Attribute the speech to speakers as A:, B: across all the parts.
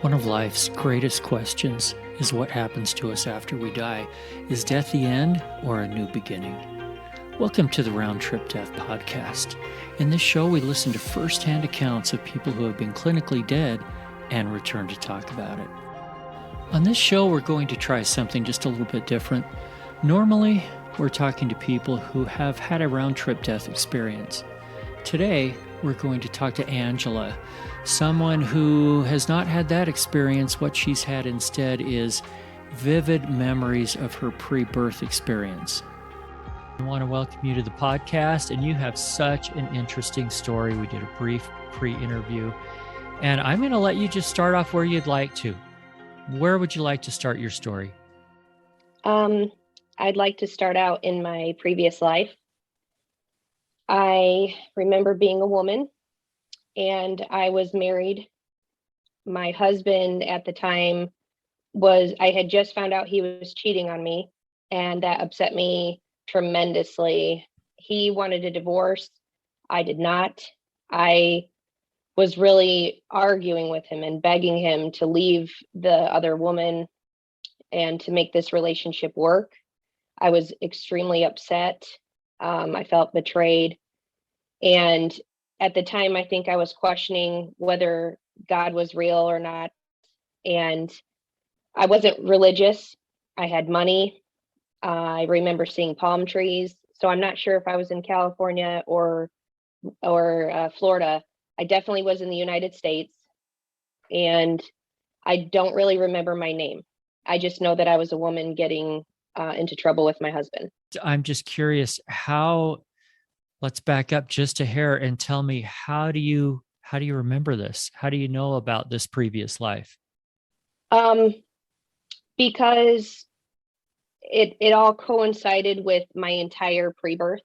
A: One of life's greatest questions is what happens to us after we die. Is death the end or a new beginning? Welcome to the Round Trip Death Podcast. In this show, we listen to firsthand accounts of people who have been clinically dead and return to talk about it. On this show, we're going to try something just a little bit different. Normally, we're talking to people who have had a round trip death experience. Today, we're going to talk to Angela, someone who has not had that experience. What she's had instead is vivid memories of her pre-birth experience. I want to welcome you to the podcast, and you have such an interesting story. We did a brief pre-interview, and I'm going to let you just start off where you'd like to. Where would you like to start your story?
B: I'd like to start out in my previous life. I remember being a woman, and I was married. My husband at the time I had just found out he was cheating on me, and that upset me tremendously. He wanted a divorce. I did not. I was really arguing with him and begging him to leave the other woman and to make this relationship work. I was extremely upset. I felt betrayed. And at the time, I think I was questioning whether God was real or not. And I wasn't religious. I had money. I remember seeing palm trees. So I'm not sure if I was in California or Florida. I definitely was in the United States. And I don't really remember my name. I just know that I was a woman getting into trouble with my husband.
A: I'm just curious let's back up just a hair and tell me, how do you remember this? How do you know about this previous life?
B: Because it all coincided with my entire pre-birth.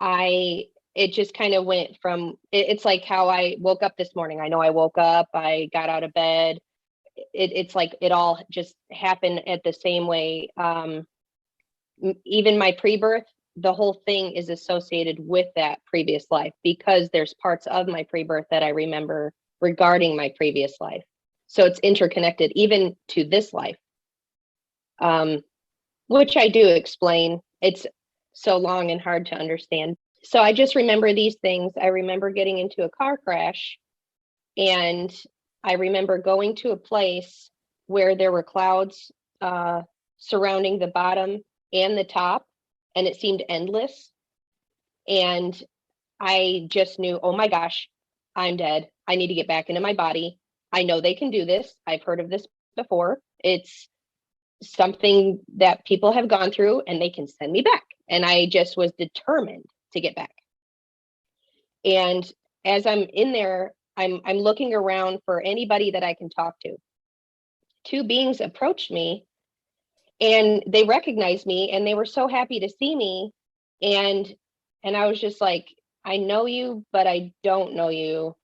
B: It just kind of went from, it's like how I woke up this morning. I know I woke up, I got out of bed. It's like it all just happened at the same way. Even my pre-birth, the whole thing is associated with that previous life because there's parts of my pre-birth that I remember regarding my previous life. So it's interconnected even to this life, which I do explain. It's so long and hard to understand. So I just remember these things. I remember getting into a car crash, and I remember going to a place where there were clouds surrounding the bottom and the top, and it seemed endless. And I just knew, oh my gosh, I'm dead. I need to get back into my body. I know they can do this. I've heard of this before. It's something that people have gone through, and they can send me back. And I just was determined to get back. And as I'm in there, I'm looking around for anybody that I can talk to. Two beings approached me, and they recognized me, and they were so happy to see me. And I was just like, I know you, but I don't know you.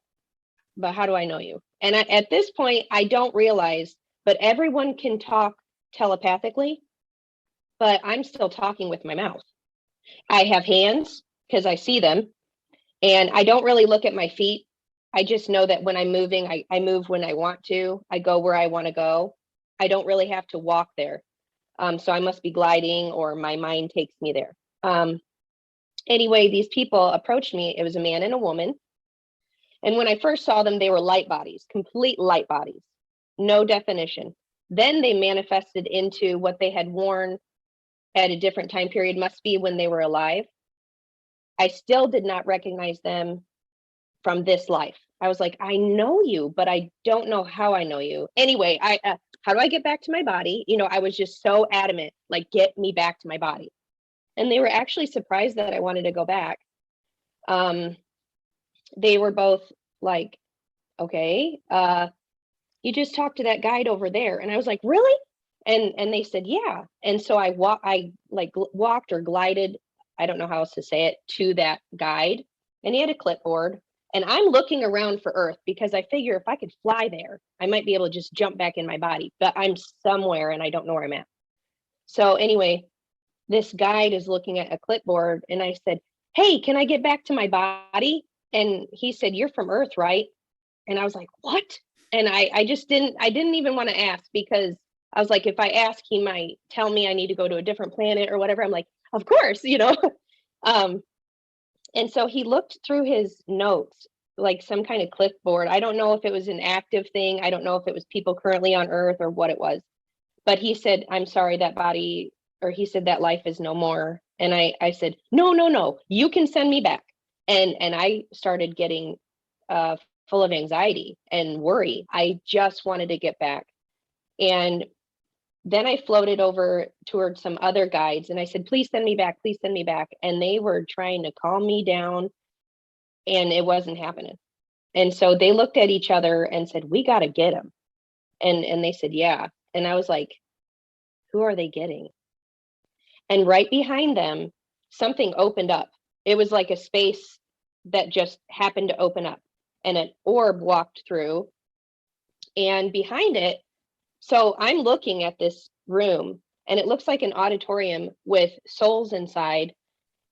B: But how do I know you? And at this point, I don't realize, but everyone can talk telepathically, but I'm still talking with my mouth. I have hands because I see them, and I don't really look at my feet. I just know that when I'm moving, I move when I want to. I go where I want to go. I don't really have to walk there. So I must be gliding, or my mind takes me there. Anyway, these people approached me. It was a man and a woman. And when I first saw them, they were light bodies, complete light bodies, no definition. Then they manifested into what they had worn at a different time period, must be when they were alive. I still did not recognize them from this life. I was like, I know you, but I don't know how I know you. Anyway, how do I get back to my body? I was just so adamant, like, get me back to my body. And they were actually surprised that I wanted to go back. They were both like, okay, you just talked to that guide over there. And I was like, really? And they said, yeah. And so I walked or glided, I don't know how else to say it, to that guide. And he had a clipboard. And I'm looking around for Earth because I figure if I could fly there, I might be able to just jump back in my body. But I'm somewhere and I don't know where I'm at. So anyway, this guide is looking at a clipboard, and I said, hey, can I get back to my body? And he said, you're from Earth, right? And I was like, what? And I didn't even want to ask, because I was like, if I ask, he might tell me I need to go to a different planet or whatever. I'm like, of course, um, and so he looked through his notes, like some kind of clipboard. I don't know if it was an active thing. I don't know if it was people currently on Earth or what it was. But he said, I'm sorry, that body, or he said that life is no more. And I said, no, no, no, you can send me back. And I started getting full of anxiety and worry. I just wanted to get back. And then I floated over towards some other guides and I said, please send me back, please send me back. And they were trying to calm me down, and it wasn't happening. And so they looked at each other and said, we got to get him. And they said, yeah. And I was like, who are they getting? And right behind them, something opened up. It was like a space that just happened to open up, and an orb walked through. And behind it, so I'm looking at this room, and it looks like an auditorium with souls inside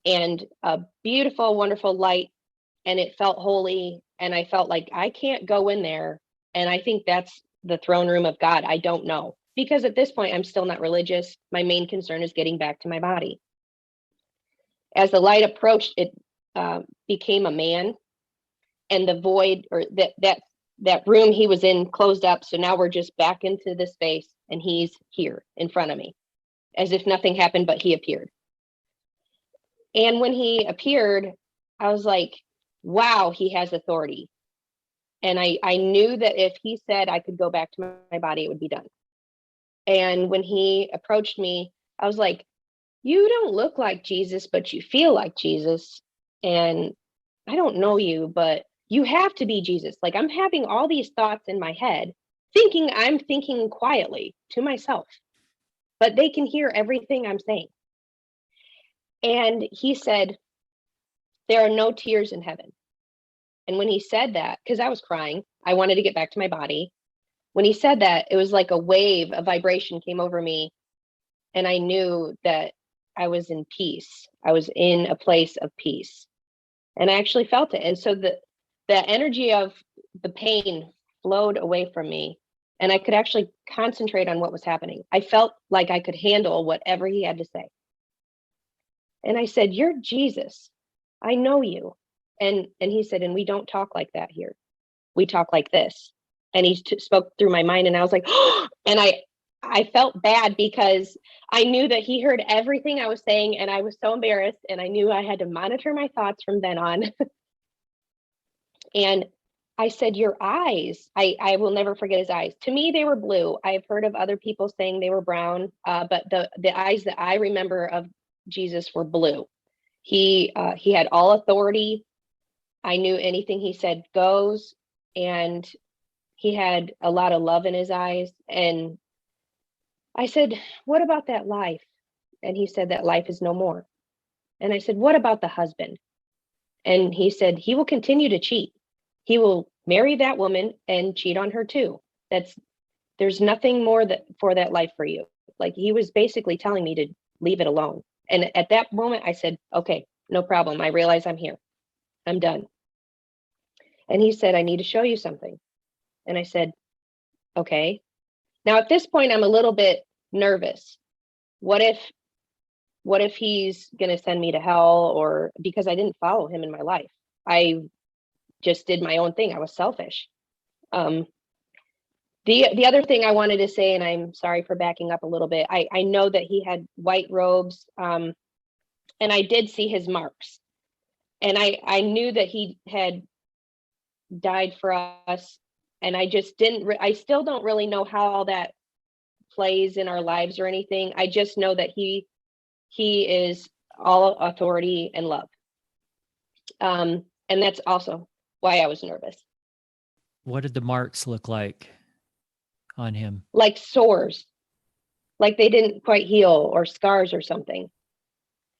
B: and a beautiful, wonderful light. And it felt holy. And I felt like I can't go in there. And I think that's the throne room of God. I don't know. Because at this point, I'm still not religious. My main concern is getting back to my body. As the light approached, it became a man, and the void, or that room he was in, closed up. So now we're just back into the space, and he's here in front of me, as if nothing happened, but he appeared. And when he appeared, I was like, wow, he has authority. And I knew that if he said I could go back to my body, it would be done. And when he approached me, I was like, you don't look like Jesus, but you feel like Jesus. And I don't know you, but you have to be Jesus. Like, I'm having all these thoughts in my head, thinking I'm thinking quietly to myself, but they can hear everything I'm saying. And he said, there are no tears in heaven. And when he said that, because I was crying, I wanted to get back to my body. When he said that, it was like a wave, a vibration came over me. And I knew that I was in peace. I was in a place of peace. And I actually felt it. And so the energy of the pain flowed away from me. And I could actually concentrate on what was happening. I felt like I could handle whatever he had to say. And I said, you're Jesus. I know you. And he said, and we don't talk like that here. We talk like this. And he spoke through my mind, and I was like, oh, and I felt bad because I knew that he heard everything I was saying, and I was so embarrassed, and I knew I had to monitor my thoughts from then on. And I said, your eyes, I will never forget his eyes. To me, they were blue. I've heard of other people saying they were brown, but the eyes that I remember of Jesus were blue. He had all authority. I knew anything he said goes, and he had a lot of love in his eyes. And I said, what about that life? And he said, that life is no more. And I said, what about the husband? And he said, he will continue to cheat. He will marry that woman and cheat on her too. There's nothing more for that life for you. Like, he was basically telling me to leave it alone. And at that moment I said, okay, no problem. I realize I'm here. I'm done. And he said, I need to show you something. And I said, okay. Now at this point, I'm a little bit nervous. What if he's going to send me to hell? Or because I didn't follow him in my life, I just did my own thing. I was selfish. The other thing I wanted to say, and I'm sorry for backing up a little bit, I know that he had white robes, and I did see his marks. And I knew that he had died for us. And I just I still don't really know how all that plays in our lives or anything. I just know that he is all authority and love. And that's also why I was nervous.
A: What did the marks look like on him?
B: Like sores, like they didn't quite heal, or scars or something.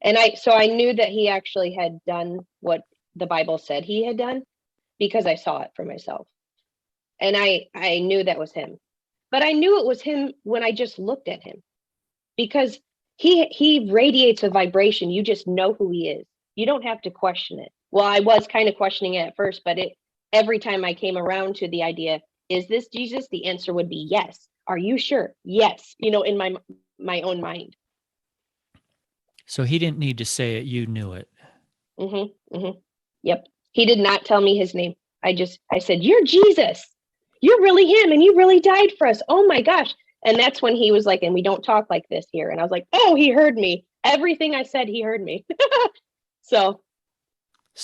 B: And so I knew that he actually had done what the Bible said he had done, because I saw it for myself. And I knew that was him. But I knew it was him when I just looked at him, because he radiates a vibration. You just know who he is. You don't have to question it. Well, I was kind of questioning it at first, but every time I came around to the idea, is this Jesus? The answer would be yes. Are you sure? Yes. In my own mind.
A: So he didn't need to say it. You knew it.
B: Yep. He did not tell me his name. I said, you're Jesus. You're really him. And you really died for us. Oh my gosh. And that's when he was like, and we don't talk like this here. And I was like, oh, he heard me. Everything I said, he heard me. So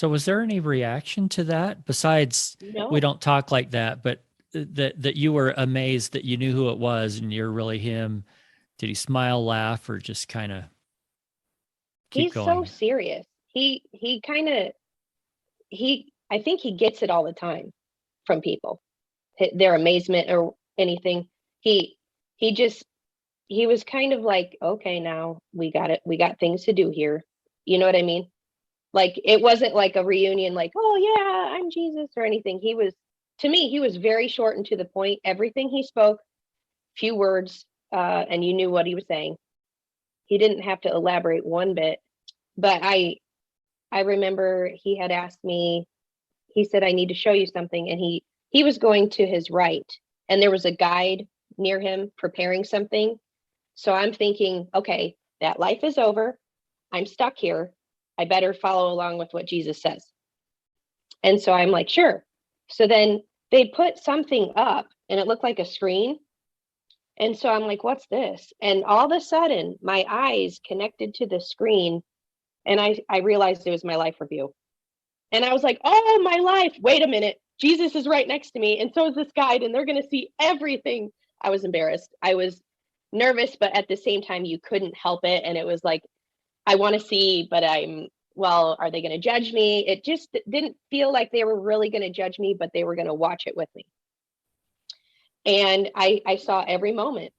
A: was there any reaction to that besides
B: no.
A: we don't talk like that, but that you were amazed that you knew who it was and you're really him? Did he smile, laugh, or just kind of keep
B: He's so
A: going?
B: serious. He kind of, I think he gets it all the time from people, their amazement or anything. He was kind of like, okay, now we got it. We got things to do here. You know what I mean? Like, it wasn't like a reunion, like, oh yeah, I'm Jesus or anything. To me, he was very short and to the point. Everything he spoke, few words, and you knew what he was saying. He didn't have to elaborate one bit. But I remember he had asked me, he said, I need to show you something. And he was going to his right, and there was a guide near him preparing something. So I'm thinking, okay, that life is over. I'm stuck here. I better follow along with what Jesus says. And so I'm like, sure. So then they put something up and it looked like a screen. And so I'm like, what's this? And all of a sudden, my eyes connected to the screen, and I realized it was my life review. And I was like, oh, my life. Wait a minute. Jesus is right next to me. And so is this guide, and they're going to see everything. I was embarrassed. I was nervous, but at the same time, you couldn't help it. And it was like, I want to see, but are they going to judge me? It just didn't feel like they were really going to judge me, but they were going to watch it with me. And I saw every moment.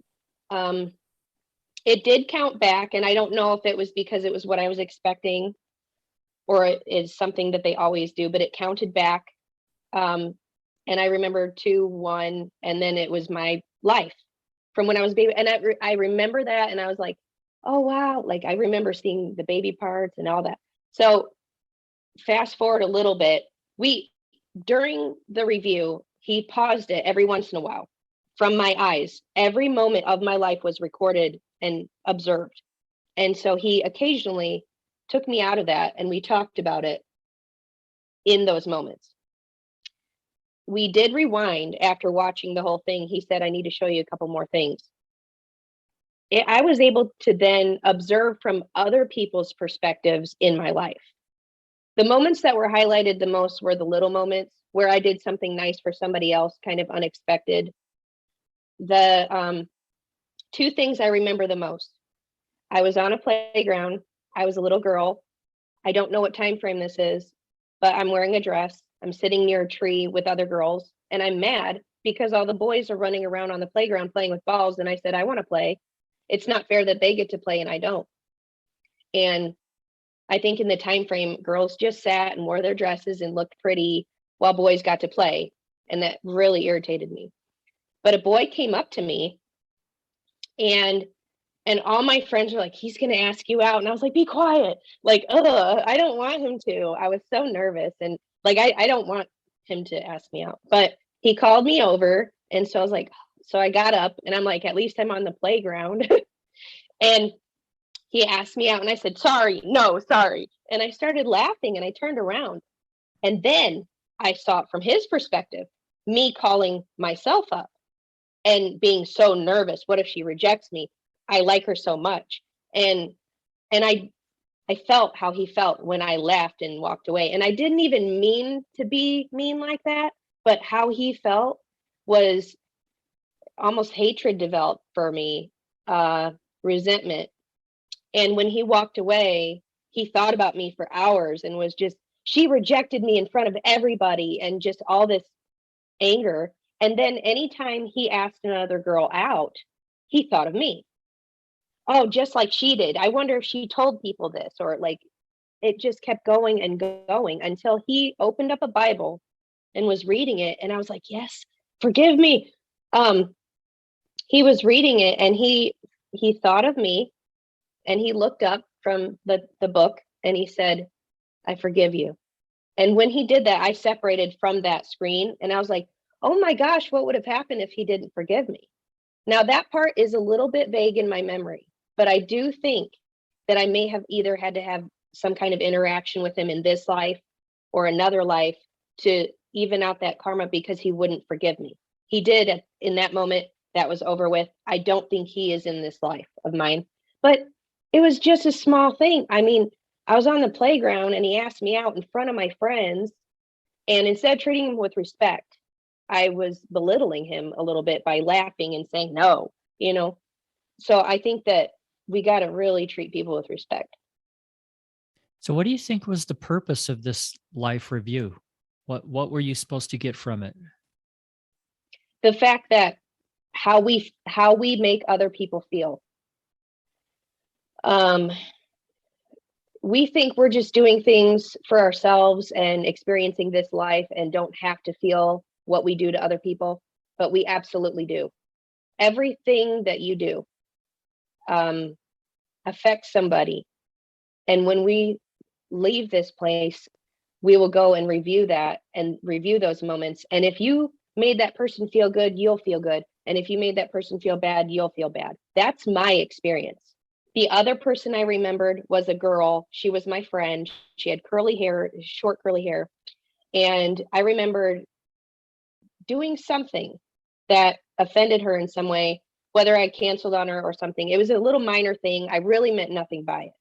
B: It did count back, and I don't know if it was because it was what I was expecting or it is something that they always do, but it counted back. And I remember 2, 1, and then it was my life from when I was baby. And I remember that, and I was like, oh, wow. Like, I remember seeing the baby parts and all that. So fast forward a little bit, during the review, he paused it every once in a while from my eyes. Every moment of my life was recorded and observed. And so he occasionally took me out of that, and we talked about it in those moments. We did rewind after watching the whole thing. He said, I need to show you a couple more things. I was able to then observe from other people's perspectives in my life. The moments that were highlighted the most were the little moments where I did something nice for somebody else, kind of unexpected. The 2 things I remember the most. I was on a playground. I was a little girl. I don't know what time frame this is, but I'm wearing a dress. I'm sitting near a tree with other girls, and I'm mad because all the boys are running around on the playground playing with balls. And I said, I want to play. It's not fair that they get to play and I don't. And I think in the time frame, girls just sat and wore their dresses and looked pretty while boys got to play. And that really irritated me. But a boy came up to me, and all my friends were like, he's going to ask you out. And I was like, be quiet. Like, I don't want him to. I was so nervous. And like, I don't want him to ask me out. But he called me over. And so I was like, so I got up, and I'm like, at least I'm on the playground. And he asked me out, and I said, sorry, no, sorry. And I started laughing, and I turned around. And then I saw it from his perspective, me calling myself up and being so nervous. What if she rejects me? I like her so much. And I felt how he felt when I laughed and walked away. And I didn't even mean to be mean like that, but how he felt was almost hatred developed for me, resentment. And when he walked away, he thought about me for hours and was just, she rejected me in front of everybody, and just all this anger. And then anytime he asked another girl out, he thought of me. Oh, just like she did. I wonder if she told people this, or like, it just kept going and going until he opened up a Bible and was reading it. And I was like, yes, forgive me. He was reading it, and he thought of me, and he looked up from the book, and he said, I forgive you. And when he did that, I separated from that screen, and I was like, oh my gosh, what would have happened if he didn't forgive me? Now, that part is a little bit vague in my memory, but I do think that I may have either had to have some kind of interaction with him in this life or another life to even out that karma because he wouldn't forgive me. He did in that moment. That was over with. I don't think he is in this life of mine, but it was just a small thing. I mean, I was on the playground and he asked me out in front of my friends. And instead of treating him with respect, I was belittling him a little bit by laughing and saying no, you know. So I think that we got to really treat people with respect.
A: So what do you think was the purpose of this life review? What were you supposed to get from it?
B: The fact that how we make other people feel. Um, we think we're just doing things for ourselves and experiencing this life and don't have to feel what we do to other people, but we absolutely do. Everything that you do um, affects somebody. And when we leave this place, we will go and review that and review those moments. And if you made that person feel good, you'll feel good. And if you made that person feel bad, you'll feel bad. That's my experience. The other person I remembered was a girl. She was my friend. She had curly hair, short curly hair. And I remembered doing something that offended her in some way, whether I canceled on her or something. It was a little minor thing. I really meant nothing by it.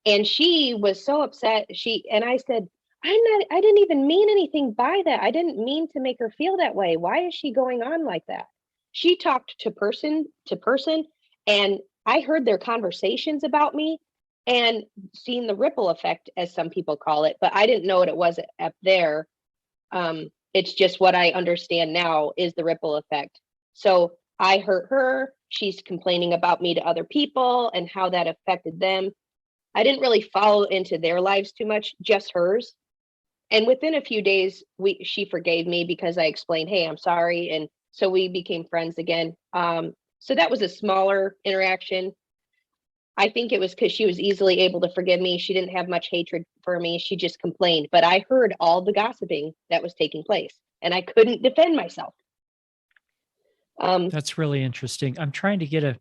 B: And she was so upset. And I said, I didn't even mean anything by that. I didn't mean to make her feel that way. Why is she going on like that? She talked to person, and I heard their conversations about me and seen the ripple effect, as some people call it, but I didn't know what it was up there. It's just what I understand now is the ripple effect. So I hurt her. She's complaining about me to other people and how that affected them. I didn't really follow into their lives too much, just hers. And within a few days, she forgave me because I explained, "Hey, I'm sorry," and so we became friends again. So that was a smaller interaction. I think it was because she was easily able to forgive me. She didn't have much hatred for me. She just complained, but I heard all the gossiping that was taking place, and I couldn't defend myself.
A: That's really interesting. I'm trying to get a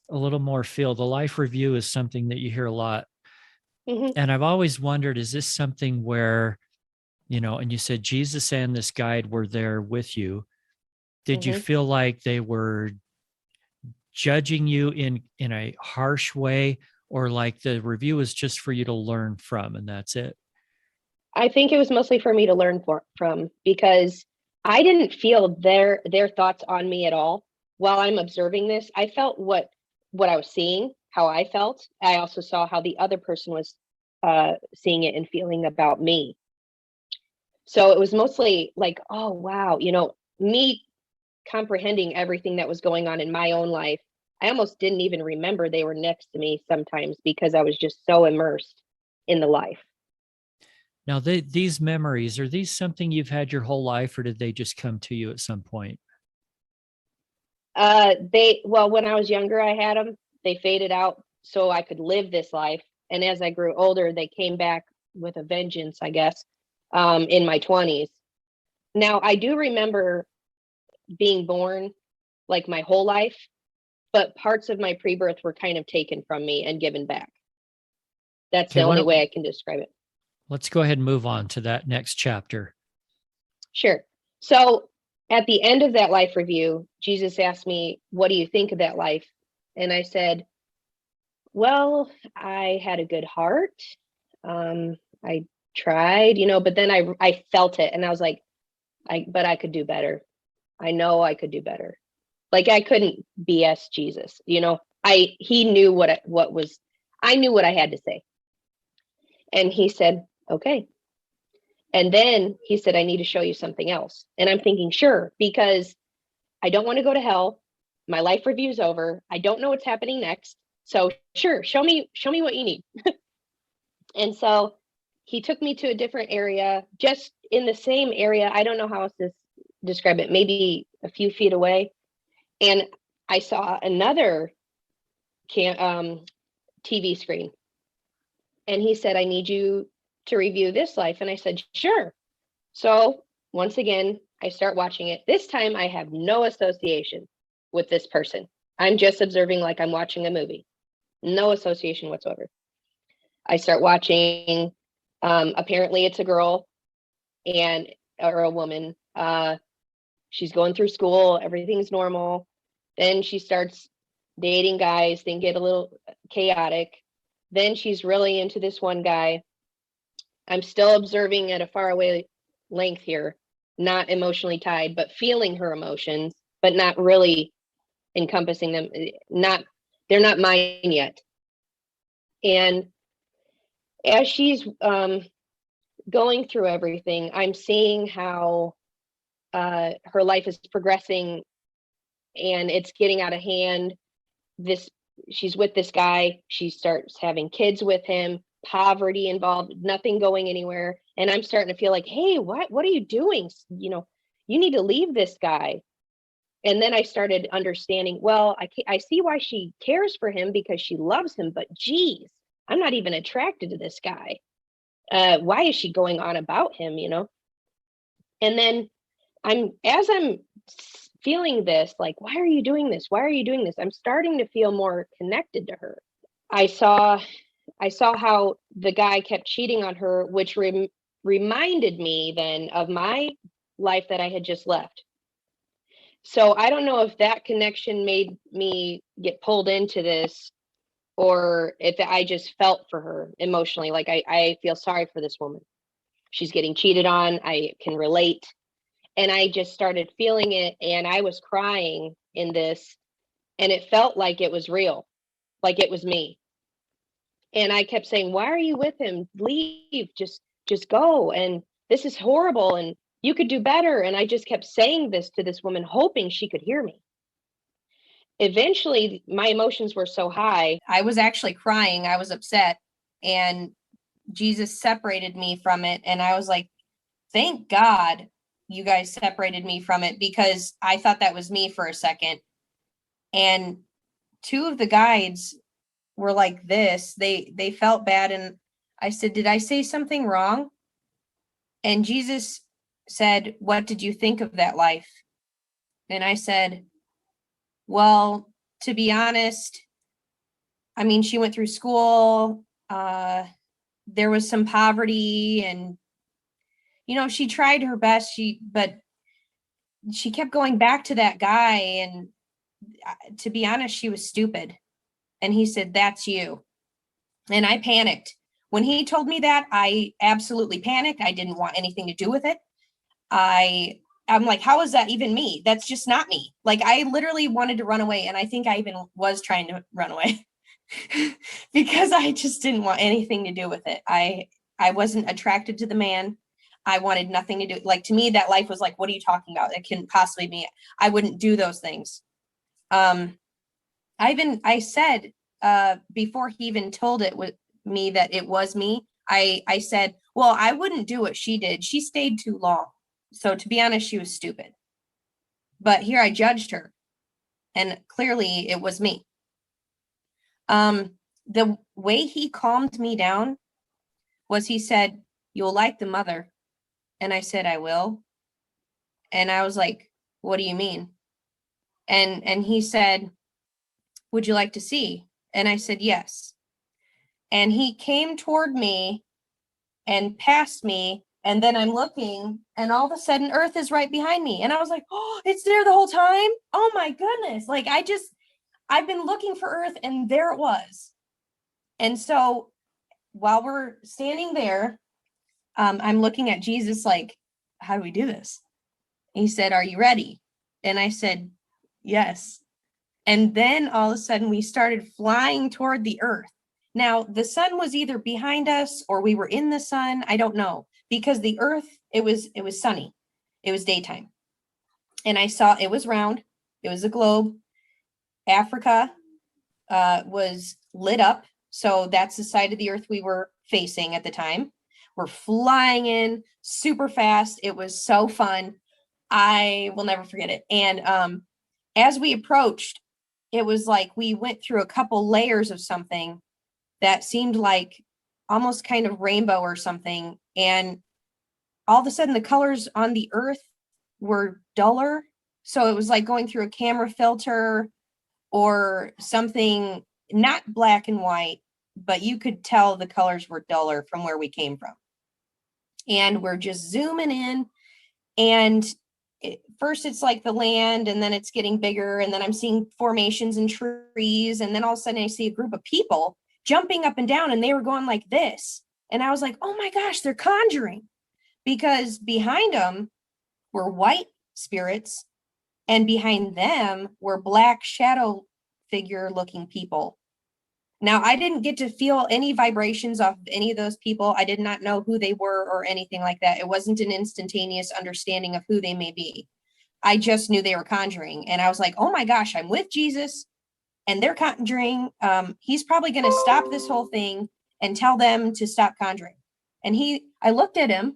A: little more feel. The life review is something that you hear a lot.
B: Mhm,
A: And I've always wondered, is this something where, and you said Jesus and this guide were there with you. Did you
B: mhm.
A: feel like they were judging you in a harsh way, or like the review is just for you to learn from and that's it?
B: I think it was mostly for me to learn from because I didn't feel their thoughts on me at all while I'm observing this. I felt what I was seeing, how I felt. I also saw how the other person was seeing it and feeling about me. So it was mostly like, oh wow, me comprehending everything that was going on in my own life. I almost didn't even remember they were next to me sometimes because I was just so immersed in the life.
A: Now, these memories, are these something you've had your whole life, or did they just come to you at some point?
B: Well, when I was younger, I had them. They faded out so I could live this life. And as I grew older, they came back with a vengeance, I guess, in my 20s. Now, I do remember being born like my whole life, but parts of my pre-birth were kind of taken from me and given back. That's
A: Okay,
B: the only way I can describe it.
A: let's go ahead and move on to that next chapter.
B: Sure. So at the end of that life review, Jesus asked me, "What do you think of that life?" And I said, "Well, I had a good heart. I tried, but then I felt it and I was like, but I could do better. I know I could do better. Like I couldn't BS Jesus, he knew what was, I knew what I had to say. And he said, okay. And then he said, I need to show you something else. And I'm thinking, sure, because I don't want to go to hell. My life review's over. I don't know what's happening next. So sure, show me what you need. And so he took me to a different area, just in the same area. I don't know how else to describe it, maybe a few feet away. And I saw another TV screen. And he said, I need you to review this life. And I said, sure. So once again, I start watching it. This time I have no association with this person. I'm just observing like I'm watching a movie. No association whatsoever. I start watching, apparently it's a girl and or a woman. She's going through school, everything's normal. Then she starts dating guys, then get a little chaotic. Then she's really into this one guy. I'm still observing at a faraway length here, not emotionally tied, but feeling her emotions, but not really encompassing them. Not they're not mine yet. And as she's going through everything, I'm seeing how her life is progressing and it's getting out of hand. She's with this guy, she starts having kids with him, poverty involved, nothing going anywhere. And I'm starting to feel like, hey, what are you doing? You need to leave this guy. And then I started understanding, well, I see why she cares for him, because she loves him, but geez, I'm not even attracted to this guy. Why is she going on about him, And then as I'm feeling this, like, why are you doing this? Why are you doing this? I'm starting to feel more connected to her. I saw how the guy kept cheating on her, which reminded me then of my life that I had just left. So I don't know if that connection made me get pulled into this, or if I just felt for her emotionally. Like I feel sorry for this woman. She's getting cheated on. I can relate. And I just started feeling it, and I was crying in this, and it felt like it was real, like it was me. And I kept saying, why are you with him? Leave, just go. And this is horrible, and you could do better. And I just kept saying this to this woman, hoping she could hear me. Eventually, my emotions were so high, I was actually crying. I was upset, and Jesus separated me from it. And I was like, thank God you guys separated me from it, because I thought that was me for a second. And two of the guides were like this. They felt bad. And I said, did I say something wrong? And Jesus said, what did you think of that life? And I said, well, to be honest, I mean, she went through school. There was some poverty, and she tried her best. But she kept going back to that guy, and to be honest, she was stupid. And he said, that's you. And I panicked. When he told me that, I absolutely panicked. I didn't want anything to do with it. I'm like, how is that even me? That's just not me. Like, I literally wanted to run away. And I think I even was trying to run away because I just didn't want anything to do with it. I wasn't attracted to the man. I wanted nothing to do. Like, to me, that life was like, what are you talking about? It couldn't possibly be. I wouldn't do those things. I said, before he even told it with me that it was me, I said, well, I wouldn't do what she did. She stayed too long. So to be honest, she was stupid. But here I judged her, and clearly it was me. The way he calmed me down was he said, you'll like the mother. And I said, I will. And I was like, what do you mean? And he said, would you like to see? And I said, yes. And he came toward me and past me. And then I'm looking, and all of a sudden Earth is right behind me. And I was like, oh, it's there the whole time. Oh my goodness. Like, I've been looking for Earth, and there it was. And so while we're standing there, I'm looking at Jesus like, how do we do this? He said, are you ready? And I said, yes. And then all of a sudden we started flying toward the Earth. Now, the sun was either behind us or we were in the sun. I don't know, because the Earth, it was sunny. It was daytime. And I saw it was round. It was a globe. Africa was lit up. So that's the side of the Earth we were facing at the time. We're flying in super fast. It was so fun. I will never forget it. And as we approached, it was like we went through a couple layers of something that seemed like almost kind of rainbow or something. And all of a sudden the colors on the Earth
C: were duller. So it was like going through a camera filter or something, not black and white, but you could tell the colors were duller from where we came from. And we're just zooming in, and first it's like the land, and then it's getting bigger, and then I'm seeing formations and trees, and then all of a sudden I see a group of people jumping up and down, and they were going like this. And I was like, oh my gosh, they're conjuring, because behind them were white spirits, and behind them were black shadow figure looking people. Now, I didn't get to feel any vibrations off any of those people. I did not know who they were or anything like that. It wasn't an instantaneous understanding of who they may be. I just knew they were conjuring. And I was like, oh my gosh, I'm with Jesus and they're conjuring. He's probably going to stop this whole thing and tell them to stop conjuring. And I looked at him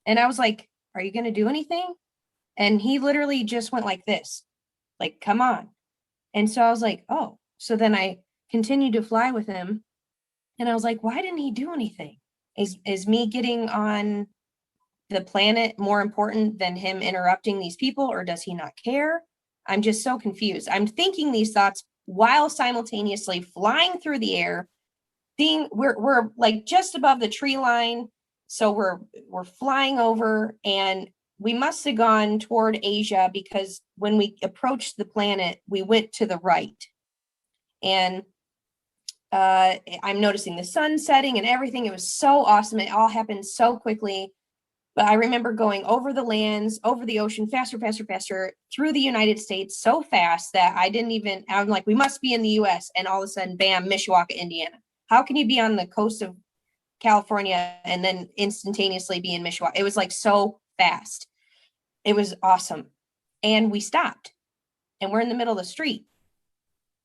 C: and I was like, are you going to do anything? And he literally just went like this, like, come on. And so I was like, oh. So then I continued to fly with him. And I was like, why didn't he do anything? Is me getting on the planet more important than him interrupting these people, or does he not care? I'm just so confused. I'm thinking these thoughts while simultaneously flying through the air. We're like just above the tree line. So we're flying over, and we must have gone toward Asia, because when we approached the planet, we went to the right. And I'm noticing the sun setting and everything. It was so awesome. It all happened so quickly. But I remember going over the lands, over the ocean, faster, through the United States so fast that I'm like, we must be in the US. And all of a sudden, bam, Mishawaka, Indiana. How can you be on the coast of California and then instantaneously be in Mishawaka? It was like so fast. It was awesome. And we stopped, and we're in the middle of the street.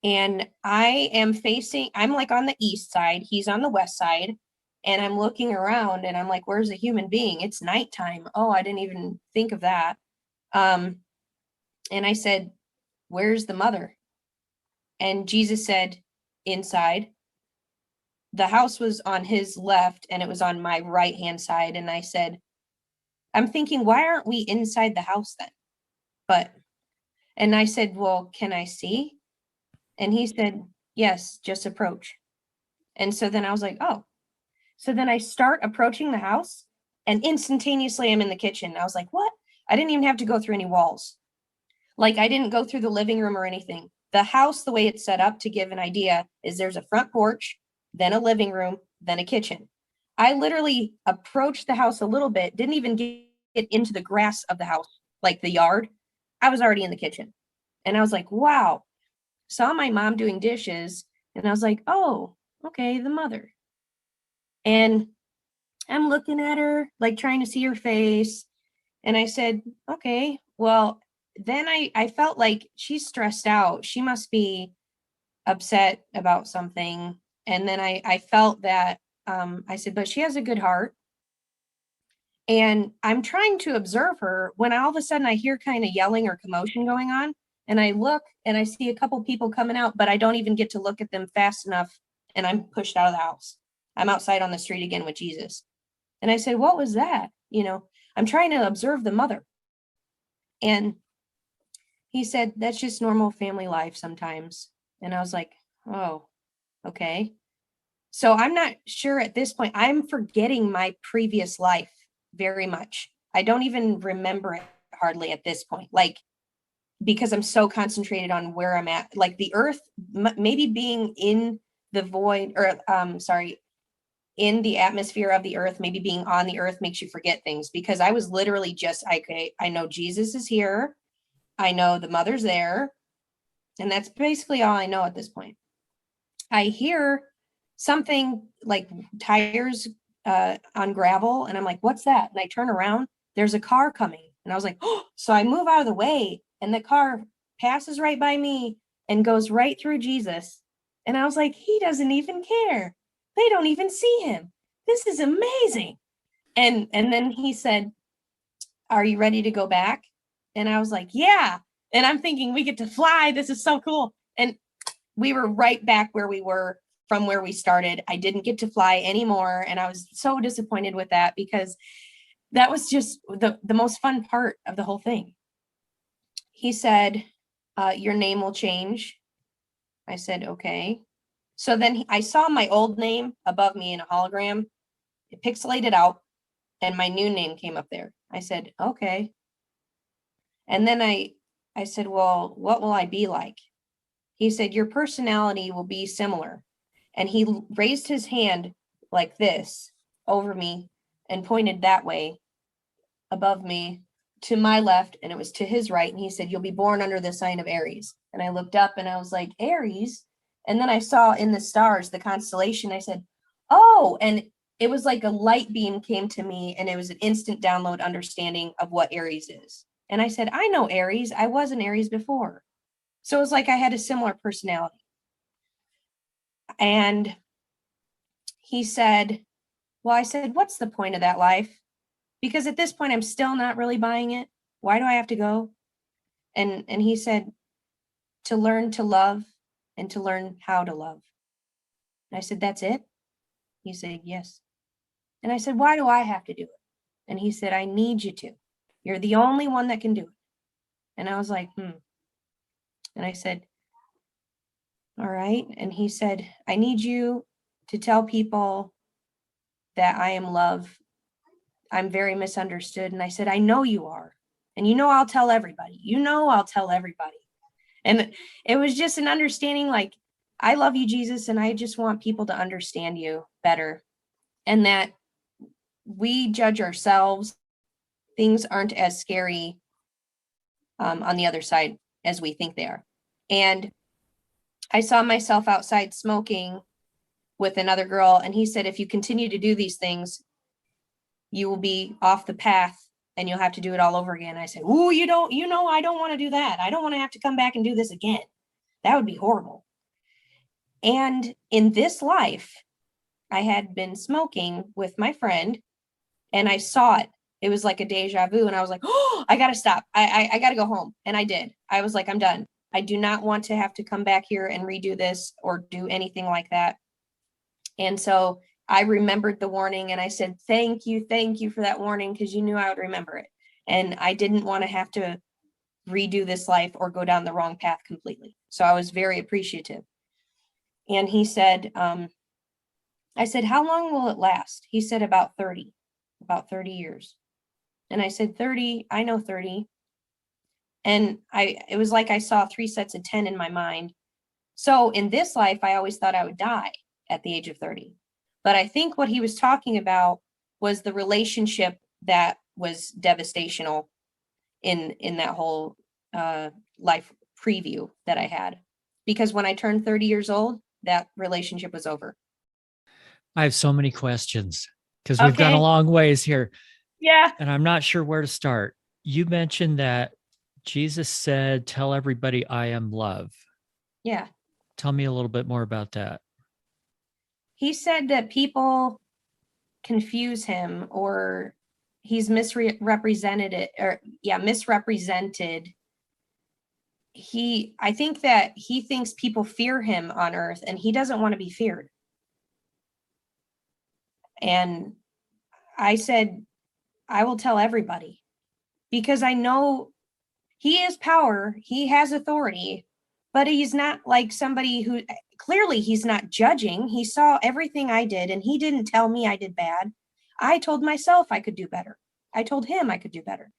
C: And I'm like on the east side, he's on the west side, and I'm looking around and I'm like, where's a human being? It's nighttime. Oh, I didn't even think of that. And I said, where's the mother? And Jesus said, inside. The house was on his left and it was on my right hand side. And I said, I'm thinking, why aren't we inside the house then? And I said, well, can I see? And he said, yes, just approach. And so then I was like, oh. So then I start approaching the house, and instantaneously I'm in the kitchen. I was like, what? I didn't even have to go through any walls. Like, I didn't go through the living room or anything. The house, the way it's set up, to give an idea, is there's a front porch, then a living room, then a kitchen. I literally approached the house a little bit, didn't even get into the grass of the house, like the yard. I was already in the kitchen. And I was like, wow. Saw my mom doing dishes, and I was like, oh, okay, the mother. And I'm looking at her, like trying to see her face. And I said, okay, well, then I felt like she's stressed out. She must be upset about something. And then I felt that, I said, but she has a good heart. And I'm trying to observe her when all of a sudden I hear kind of yelling or commotion going on. And I look and I see a couple people coming out, but I don't even get to look at them fast enough. And I'm pushed out of the house. I'm outside on the street again with Jesus. And I said, what was that? I'm trying to observe the mother. And he said, that's just normal family life sometimes. And I was like, oh, okay. So I'm not sure at this point. I'm forgetting my previous life very much. I don't even remember it hardly at this point. Like, because I'm so concentrated on where I'm at, like the earth, maybe being in the void, or in the atmosphere of the earth, maybe being on the earth makes you forget things, because I was literally just, I know Jesus is here. I know the mother's there. And that's basically all I know at this point. I hear something like tires on gravel, and I'm like, what's that? And I turn around, there's a car coming. And I was like, oh, so I move out of the way, and the car passes right by me and goes right through Jesus. And I was like, he doesn't even care. They don't even see him. This is amazing. And then he said, are you ready to go back? And I was like, yeah. And I'm thinking, we get to fly. This is so cool. And we were right back where we were from where we started. I didn't get to fly anymore. And I was so disappointed with that, because that was just the most fun part of the whole thing. he said, your name will change. I said, okay. So then I saw my old name above me in a hologram. It pixelated out and my new name came up there. I said, okay. And then I said, well, what will I be like? He said, your personality will be similar. And he raised his hand like this over me and pointed that way above me to my left, and it was to his right. And he said, you'll be born under the sign of Aries. And I looked up and I was like, Aries? And then I saw in the stars, the constellation. I said, oh, and it was like a light beam came to me, and it was an instant download understanding of what Aries is. And I said, I know Aries. I was an Aries before. So it was like I had a similar personality. And he said, well, I said, what's the point of that life? Because at this point, I'm still not really buying it. Why do I have to go? And he said, to learn to love and to learn how to love. And I said, that's it? He said, yes. And I said, why do I have to do it? And he said, I need you to. You're the only one that can do it. And I was like, And I said, all right. And he said, I need you to tell people that I am love. I'm very misunderstood. And I said, I know you are. And I'll tell everybody. I'll tell everybody. And it was just an understanding, like, I love you, Jesus, and I just want people to understand you better. And that we judge ourselves. Things aren't as scary on the other side as we think they are. And I saw myself outside smoking with another girl, and he said, if you continue to do these things, you will be off the path and you'll have to do it all over again. I said, ooh, I don't want to do that. I don't want to have to come back and do this again. That would be horrible. And in this life, I had been smoking with my friend and I saw it. It was like a deja vu. And I was like, oh, I got to stop. I got to go home. And I did. I was like, I'm done. I do not want to have to come back here and redo this or do anything like that. And so I remembered the warning and I said, thank you for that warning, because you knew I would remember it. And I didn't want to have to redo this life or go down the wrong path completely. So I was very appreciative. And he said, I said, how long will it last? He said, about 30 years. And I said, 30, I know 30. And it was like I saw 3 sets of 10 in my mind. So in this life, I always thought I would die at the age of 30. But I think what he was talking about was the relationship that was devastational in that whole life preview that I had. Because when I turned 30 years old, that relationship was over.
A: I have so many questions because we've gone a long ways here.
C: Yeah.
A: And I'm not sure where to start. You mentioned that Jesus said, tell everybody I am love.
C: Yeah.
A: Tell me a little bit more about that.
C: He said that people confuse him, or he's misrepresented. I think that he thinks people fear him on earth, and he doesn't want to be feared. And I said, I will tell everybody, because I know he has power, he has authority, but he's not like somebody who clearly he's not judging. He saw everything I did and he didn't tell me I did bad. I told myself I could do better. I told him I could do better.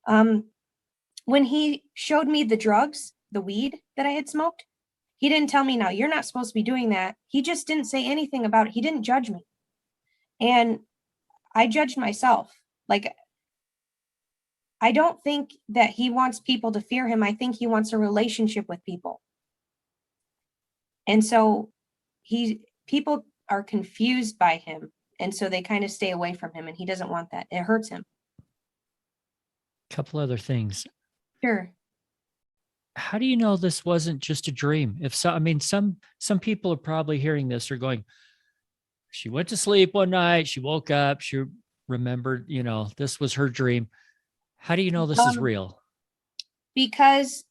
C: When he showed me the drugs, the weed that I had smoked, he didn't tell me, now you're not supposed to be doing that. He just didn't say anything about it. He didn't judge me. And I judged myself. Like, I don't think that he wants people to fear him. I think he wants a relationship with people. And so people are confused by him. And so they kind of stay away from him, and he doesn't want that. It hurts him.
A: A couple other things.
C: Sure.
A: How do you know this wasn't just a dream? Some people are probably hearing this are going, she went to sleep one night, she woke up, she remembered, this was her dream. How do you know this is real?
C: Because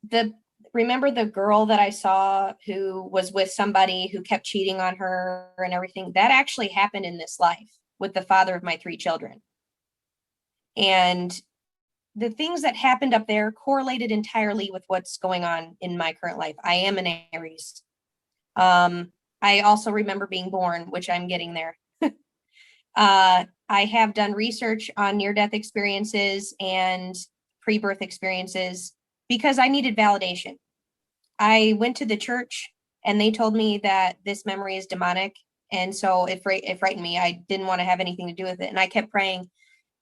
C: remember the girl that I saw who was with somebody who kept cheating on her and everything? That actually happened in this life with the father of my 3 children. And the things that happened up there correlated entirely with what's going on in my current life. I am an Aries. I also remember being born, which I'm getting there. I have done research on near-death experiences and pre-birth experiences because I needed validation. I went to the church and they told me that this memory is demonic. And so it frightened me. I didn't want to have anything to do with it. And I kept praying,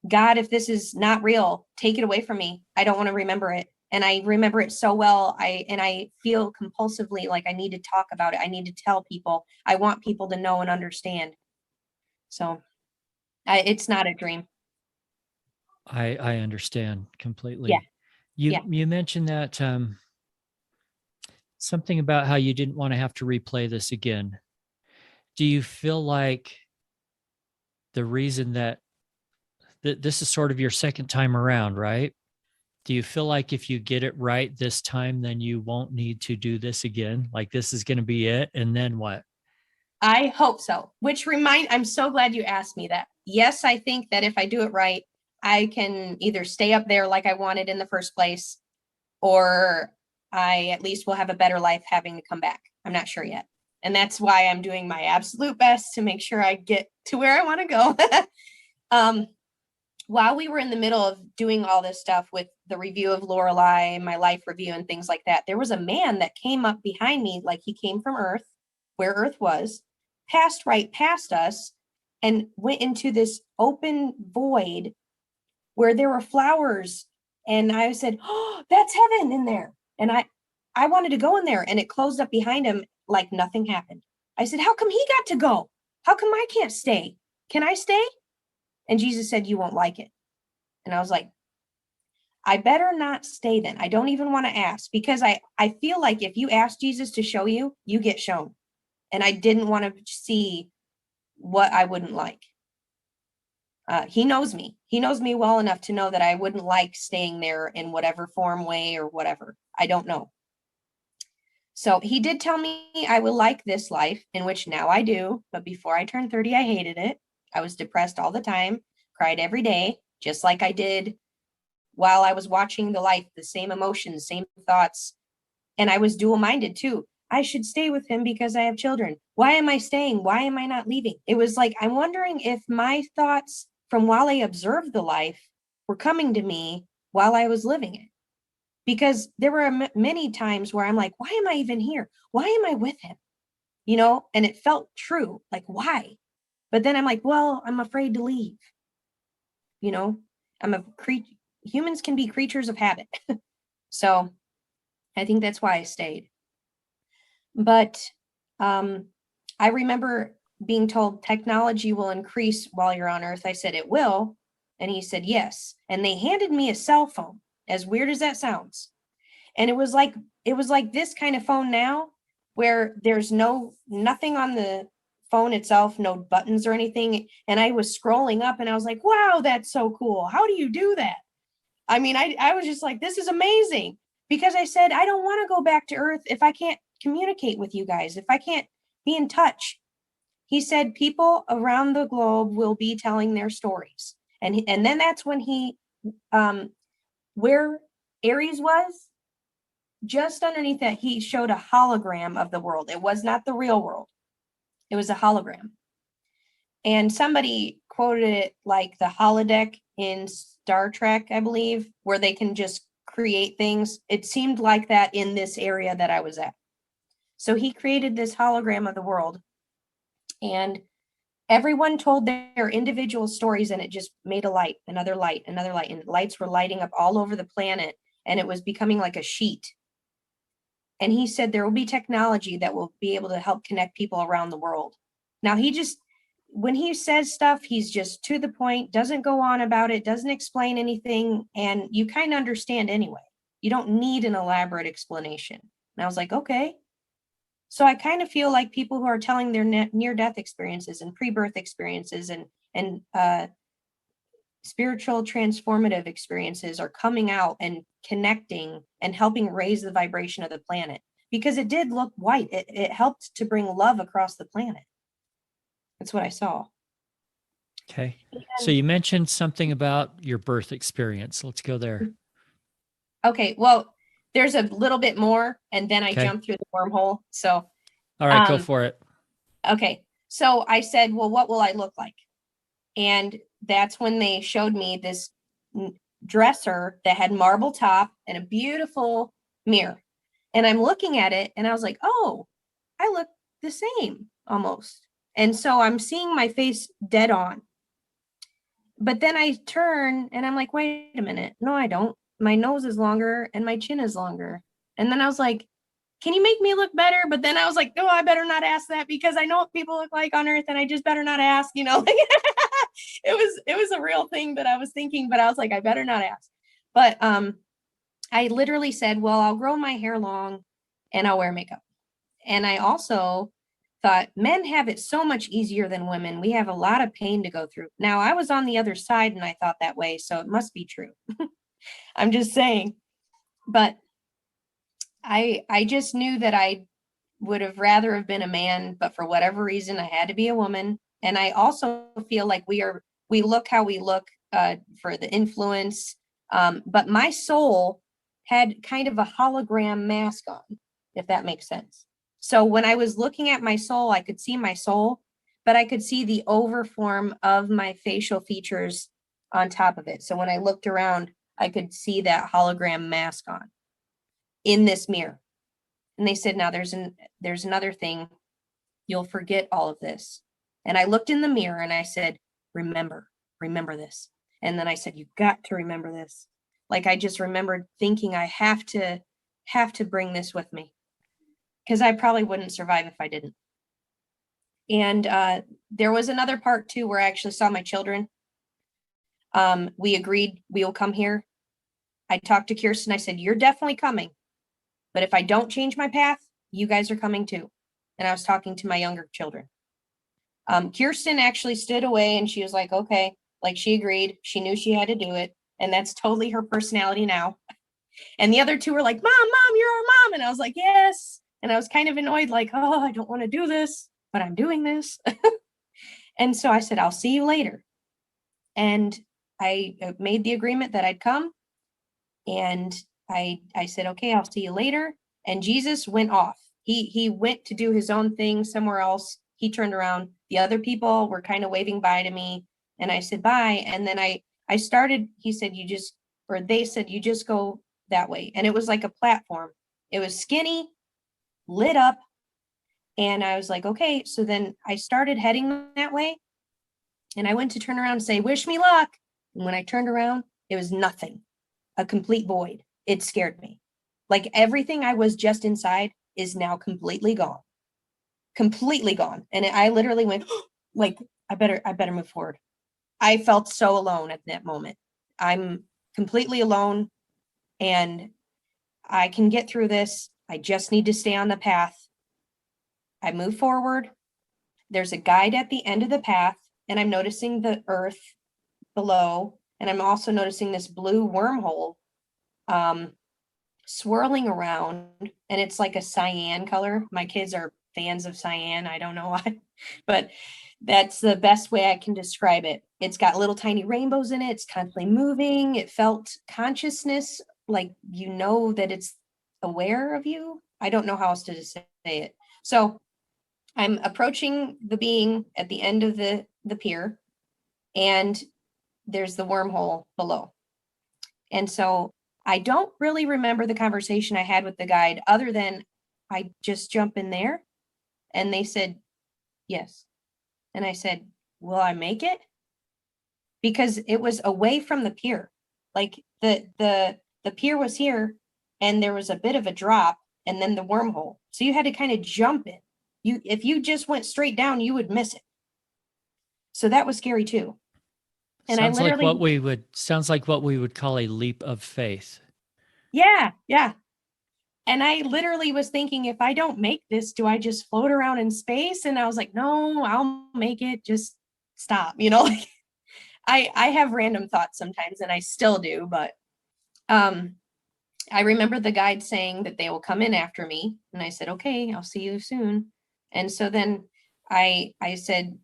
C: God, if this is not real, take it away from me. I don't want to remember it. And I remember it so well. I feel compulsively like I need to talk about it. I need to tell people. I want people to know and understand. So it's not a dream.
A: I understand completely.
C: Yeah.
A: You mentioned that something about how you didn't want to have to replay this again. Do you feel like the reason that this is sort of your second time around, right? Do you feel like if you get it right this time, then you won't need to do this again? Like this is going to be it, and then what?
C: I hope so. I'm so glad you asked me that. Yes, I think that if I do it right, I can either stay up there like I wanted in the first place, or I at least will have a better life having to come back. I'm not sure yet. And that's why I'm doing my absolute best to make sure I get to where I want to go. While we were in the middle of doing all this stuff with the review of Lorelei, my life review and things like that, there was a man that came up behind me, like he came from Earth, where Earth was, passed right past us, and went into this open void where there were flowers. And I said, oh, that's heaven in there. And I wanted to go in there, and it closed up behind him like nothing happened. I said, how come he got to go? How come I can't stay? Can I stay? And Jesus said, you won't like it. And I was like, I better not stay then. I don't even want to ask, because I feel like if you ask Jesus to show you, you get shown. And I didn't want to see what I wouldn't like. He knows me. He knows me well enough to know that I wouldn't like staying there in whatever form, way, or whatever. I don't know. So he did tell me I would like this life, in which now I do. But before I turned 30, I hated it. I was depressed all the time, cried every day, just like I did while I was watching the life, the same emotions, same thoughts. And I was dual-minded too. I should stay with him because I have children. Why am I staying? Why am I not leaving? It was like, I'm wondering if my thoughts from while I observed the life were coming to me while I was living it. Because there were many times where I'm like, why am I even here? Why am I with him? You know, and it felt true. Like, why? But then I'm like, well, I'm afraid to leave. You know, humans can be creatures of habit. So I think that's why I stayed. But I remember being told technology will increase while you're on Earth. I said, it will. And he said, yes. And they handed me a cell phone, as weird as that sounds. And it was like this kind of phone now, where there's nothing on the phone itself, no buttons or anything. And I was scrolling up and I was like, wow, that's so cool. How do you do that? I mean, I was just like, this is amazing, because I said, I don't want to go back to Earth if I can't communicate with you guys, if I can't be in touch. He said, people around the globe will be telling their stories. And then that's when he, where Aries was, just underneath that, he showed a hologram of the world. It was not the real world. It was a hologram. And somebody quoted it like the holodeck in Star Trek, I believe, where they can just create things. It seemed like that in this area that I was at. So he created this hologram of the world, and everyone told their individual stories, and it just made a light, another light, another light, and lights were lighting up all over the planet, and it was becoming like a sheet. And he said there will be technology that will be able to help connect people around the world. Now, when he says stuff, he's just to the point, doesn't go on about it, doesn't explain anything, and you kind of understand anyway. You don't need an elaborate explanation. And I was like, okay. So I kind of feel like people who are telling their near-death experiences and pre-birth experiences and spiritual transformative experiences are coming out and connecting and helping raise the vibration of the planet, because it did look white. It helped to bring love across the planet. That's what I saw.
A: Okay. So you mentioned something about your birth experience. Let's go there.
C: Okay, well, there's a little bit more, and then I
A: Okay.
C: jumped through the wormhole. So,
A: All right, go for it.
C: okay. So I said, well, what will I look like? And that's when they showed me this dresser that had marble top and a beautiful mirror. And I'm looking at it and I was like, oh, I look the same almost. And so I'm seeing my face dead on. But then I turn and I'm like, wait a minute. No, I don't. My nose is longer and my chin is longer. And then I was like, can you make me look better? But then I was like, no, I better not ask that because I know what people look like on earth and I just better not ask, like it was a real thing that I was thinking, but I was like, I better not ask. But I literally said, well, I'll grow my hair long and I'll wear makeup. And I also thought men have it so much easier than women. We have a lot of pain to go through. Now, I was on the other side and I thought that way, so it must be true. I'm just saying. But I just knew that I would have rather have been a man, but for whatever reason, I had to be a woman. And I also feel like we look how we look for the influence. But my soul had kind of a hologram mask on, if that makes sense. So when I was looking at my soul, I could see my soul, but I could see the overform of my facial features on top of it. So when I looked around, I could see that hologram mask on in this mirror. And they said, now there's another thing. You'll forget all of this. And I looked in the mirror and I said, remember this. And then I said, you got to remember this. Like I just remembered thinking I have to bring this with me because I probably wouldn't survive if I didn't. And there was another part too where I actually saw my children. We agreed we will come here. I talked to Kirsten. I said, you're definitely coming. But if I don't change my path, you guys are coming too. And I was talking to my younger children. Kirsten actually stood away and she was like, okay, like she agreed. She knew she had to do it. And that's totally her personality now. And the other two were like, mom, you're our mom. And I was like, yes. And I was kind of annoyed, like, oh, I don't want to do this, but I'm doing this. And so I said, I'll see you later. And I made the agreement that I'd come. And I said, okay, I'll see you later. And Jesus went off. He went to do his own thing somewhere else. He turned around. The other people were kind of waving bye to me. And I said, bye. And then I started, he said, they said, you just go that way. And it was like a platform. It was skinny, lit up. And I was like, okay. So then I started heading that way. And I went to turn around and say, wish me luck. And when I turned around, it was nothing, a complete void. It scared me. Like everything I was just inside is now completely gone. And I literally went like, I better move forward. I felt so alone at that moment. I'm completely alone and I can get through this. I just need to stay on the path. I move forward. There's a guide at the end of the path and I'm noticing the earth below. And I'm also noticing this blue wormhole swirling around, and it's like a cyan color. My kids are fans of cyan. I don't know why, but that's the best way I can describe it. It's got little tiny rainbows in it. It's constantly moving. It felt consciousness, like that it's aware of you. I don't know how else to say it. So I'm approaching the being at the end of the pier, and there's the wormhole below. And so I don't really remember the conversation I had with the guide other than I just jump in there and they said, yes. And I said, will I make it? Because it was away from the pier. Like the pier was here and there was a bit of a drop and then the wormhole. So you had to kind of jump in. If you just went straight down, you would miss it. So that was scary too. And
A: sounds like what we would call a leap of faith.
C: Yeah. And I literally was thinking, if I don't make this, do I just float around in space? And I was like, no, I'll make it. Just stop. Like I have random thoughts sometimes and I still do, but I remember the guide saying that they will come in after me. And I said, okay, I'll see you soon. And so then I said,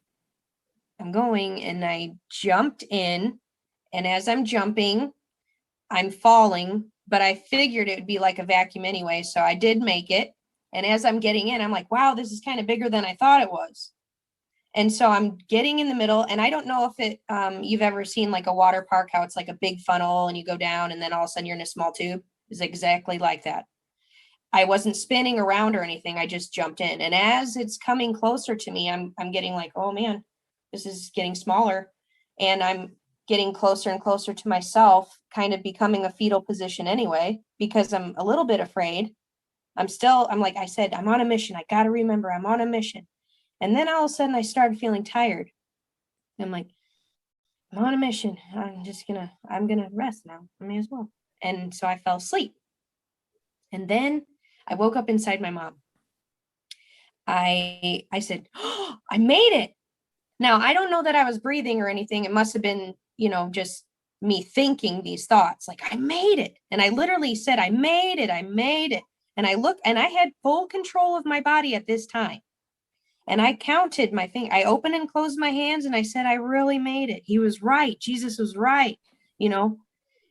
C: I'm going. And I jumped in. And as I'm jumping, I'm falling, but I figured it would be like a vacuum anyway. So I did make it. And as I'm getting in, I'm like, wow, this is kind of bigger than I thought it was. And so I'm getting in the middle, and I don't know if you've ever seen like a water park, how it's like a big funnel and you go down and then all of a sudden you're in a small tube. It's exactly like that. I wasn't spinning around or anything. I just jumped in. And as it's coming closer to me, I'm getting like, oh man, this is getting smaller. And I'm getting closer and closer to myself, kind of becoming a fetal position anyway, because I'm a little bit afraid. I'm like I said, I'm on a mission. I got to remember I'm on a mission. And then all of a sudden I started feeling tired. I'm like, I'm on a mission. I'm gonna rest now. I may as well. And so I fell asleep. And then I woke up inside my mom. I said, oh, I made it. Now I don't know that I was breathing or anything. It must have been, just me thinking these thoughts, like I made it. And I literally said, I made it. I made it. And I looked, and I had full control of my body at this time. And I counted my finger. I opened and closed my hands, and I said, I really made it. He was right. Jesus was right, you know?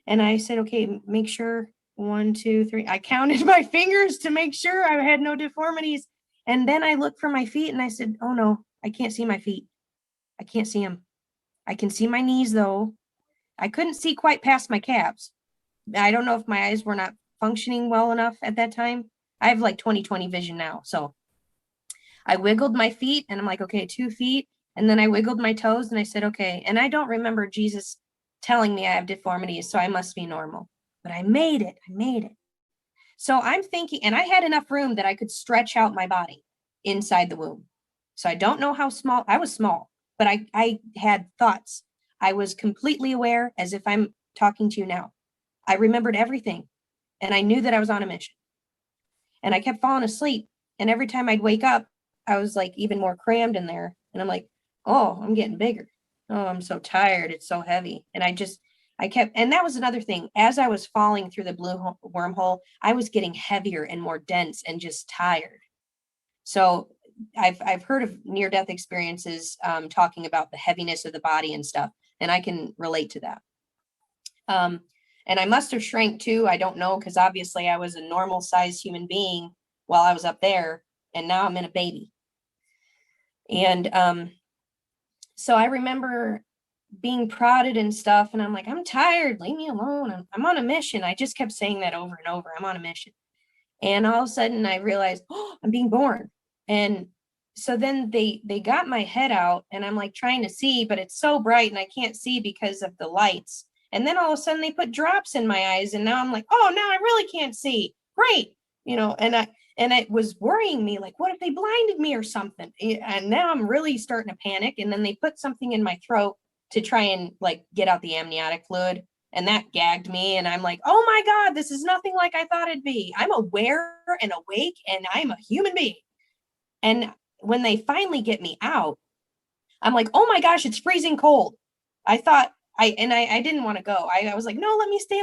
C: And I said, okay, make sure 1, 2, 3. I counted my fingers to make sure I had no deformities. And then I looked for my feet and I said, oh no, I can't see my feet. I can't see them. I can see my knees though. I couldn't see quite past my calves. I don't know if my eyes were not functioning well enough at that time. I have like 20/20 vision now. So I wiggled my feet and I'm like, okay, 2 feet. And then I wiggled my toes and I said, okay. And I don't remember Jesus telling me I have deformities, so I must be normal. But I made it. I made it. So I'm thinking, and I had enough room that I could stretch out my body inside the womb. So I don't know how small, I was small, but I had thoughts. I was completely aware, as if I'm talking to you now. I remembered everything, and I knew that I was on a mission. And I kept falling asleep. And every time I'd wake up, I was like even more crammed in there. And I'm like, oh, I'm getting bigger. Oh, I'm so tired. It's so heavy. And I kept, and that was another thing. As I was falling through the blue wormhole, I was getting heavier and more dense and just tired. So I've heard of near-death experiences talking about the heaviness of the body and stuff, and I can relate to that. And I must have shrank too. I don't know, because obviously I was a normal sized human being while I was up there, and now I'm in a baby. And so I remember being prodded and stuff, and I'm like, I'm tired, leave me alone. I'm on a mission. I just kept saying that over and over. I'm on a mission. And all of a sudden I realized, oh, I'm being born. And so then they got my head out, and I'm like trying to see, but it's so bright and I can't see because of the lights. And then all of a sudden they put drops in my eyes, and now I'm like, oh, now I really can't see. Great. And it was worrying me, like, what if they blinded me or something? And now I'm really starting to panic. And then they put something in my throat to try and like get out the amniotic fluid. And that gagged me. And I'm like, oh my God, this is nothing like I thought it'd be. I'm aware and awake, and I'm a human being. And when they finally get me out, I'm like, oh my gosh, it's freezing cold. I thought I didn't want to go. I was like, no, let me stay.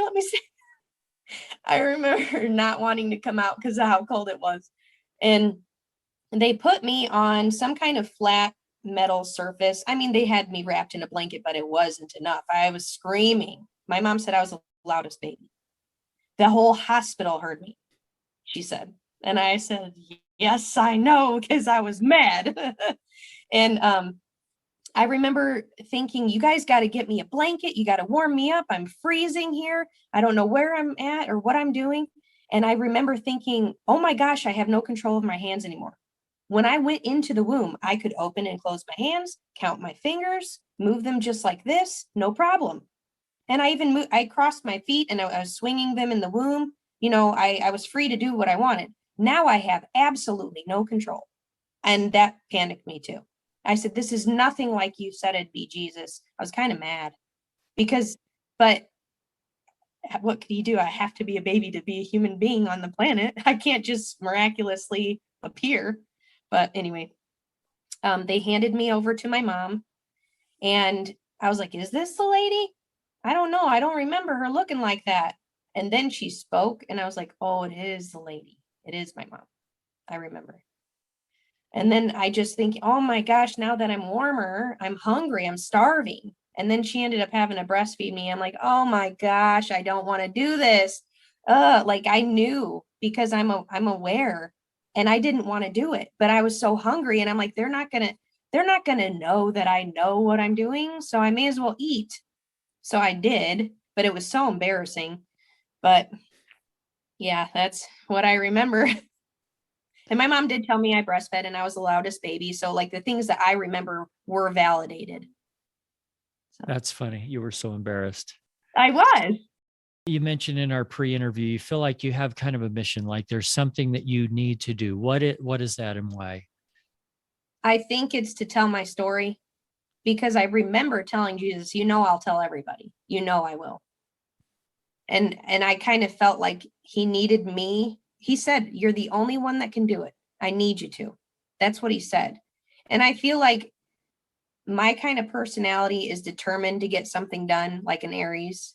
C: I remember not wanting to come out because of how cold it was. And they put me on some kind of flat metal surface. I mean, they had me wrapped in a blanket, but it wasn't enough. I was screaming. My mom said I was the loudest baby. The whole hospital heard me, she said. And I said, yes, I know, because I was mad. And I remember thinking, you guys got to get me a blanket. You got to warm me up. I'm freezing here. I don't know where I'm at or what I'm doing. And I remember thinking, oh my gosh, I have no control of my hands anymore. When I went into the womb, I could open and close my hands, count my fingers, move them just like this, no problem. And I crossed my feet and I was swinging them in the womb. I was free to do what I wanted. Now I have absolutely no control. And that panicked me too. I said, this is nothing like you said it'd be, Jesus. I was kind of mad but what could you do? I have to be a baby to be a human being on the planet. I can't just miraculously appear. But anyway, they handed me over to my mom, and I was like, is this the lady? I don't know. I don't remember her looking like that. And then she spoke, and I was like, oh, it is the lady. It is my mom. I remember. And then I just think, oh my gosh, now that I'm warmer, I'm hungry, I'm starving. And then she ended up having to breastfeed me. I'm like, oh my gosh, I don't want to do this. Like I knew because I'm aware, and I didn't want to do it, but I was so hungry, and I'm like, they're not gonna know that I know what I'm doing, so I may as well eat. So I did, but it was so embarrassing. But yeah, that's what I remember. And my mom did tell me I breastfed and I was the loudest baby. So like the things that I remember were validated. So
A: That's funny. You were so embarrassed.
C: I was.
A: You mentioned in our pre-interview, you feel like you have kind of a mission, like there's something that you need to do. What is that and why?
C: I think it's to tell my story, because I remember telling Jesus, I'll tell everybody, I will. And I kind of felt like he needed me. He said, you're the only one that can do it. I need you to. That's what he said. And I feel like my kind of personality is determined to get something done, like an Aries.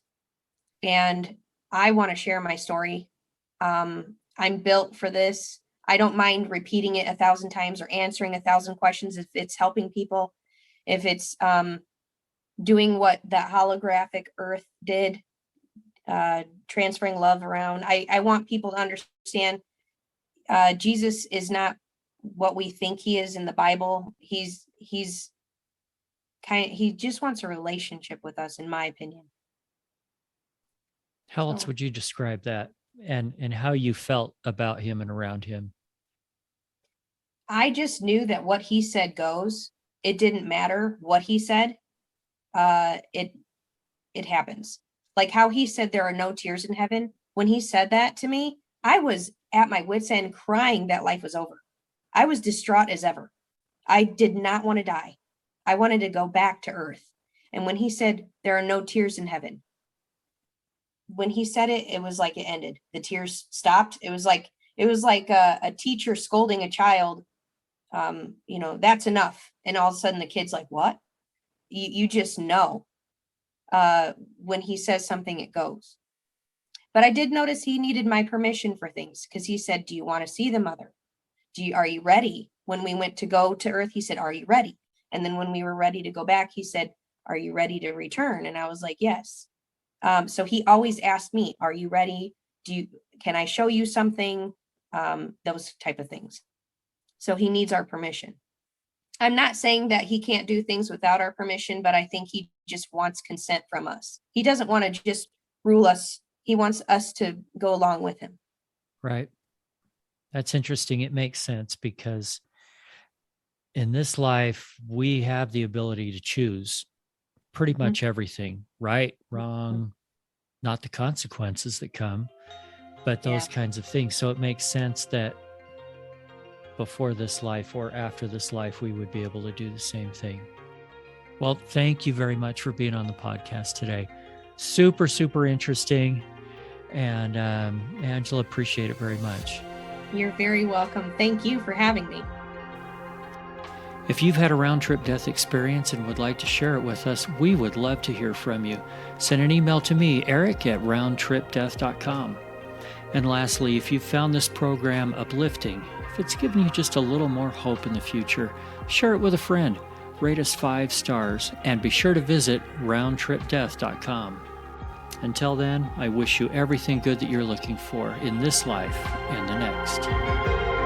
C: And I want to share my story. I'm built for this. I don't mind repeating it 1,000 times or answering 1,000 questions if it's helping people, if it's doing what that holographic earth did, transferring love around. I want people to understand Jesus is not what we think he is in the Bible. He just wants a relationship with us, in my opinion.
A: How else would you describe that and how you felt about him and around him?
C: I just knew that what he said goes. It didn't matter what he said. It happens. Like how he said there are no tears in heaven. When he said that to me, I was at my wit's end crying that life was over. I was distraught as ever. I did not want to die. I wanted to go back to earth. And when he said there are no tears in heaven, when he said it, it was like it ended. The tears stopped. It was like a teacher scolding a child. That's enough. And all of a sudden the kid's like, what? You just know. When he says something, it goes. But I did notice he needed my permission for things, because he said, do you want to see the mother? Are you ready? When we went to go to earth, he said, are you ready? And then when we were ready to go back, he said, are you ready to return? And I was like, yes. So he always asked me, are you ready? Can I show you something? Those type of things. So he needs our permission. I'm not saying that he can't do things without our permission, but I think he just wants consent from us. He doesn't want to just rule us. He wants us to go along with him.
A: Right. That's interesting. It makes sense because in this life, we have the ability to choose pretty much everything, right, wrong, not the consequences that come, but those kinds of things. So it makes sense that before this life or after this life, we would be able to do the same thing. Well, thank you very much for being on the podcast today. Super, super interesting. And Angela, appreciate it very much.
C: You're very welcome. Thank you for having me.
A: If you've had a round-trip death experience and would like to share it with us, we would love to hear from you. Send an email to me, eric@roundtripdeath.com. And lastly, if you've found this program uplifting, if it's given you just a little more hope in the future, share it with a friend, rate us 5 stars, and be sure to visit roundtripdeath.com. Until then, I wish you everything good that you're looking for in this life and the next.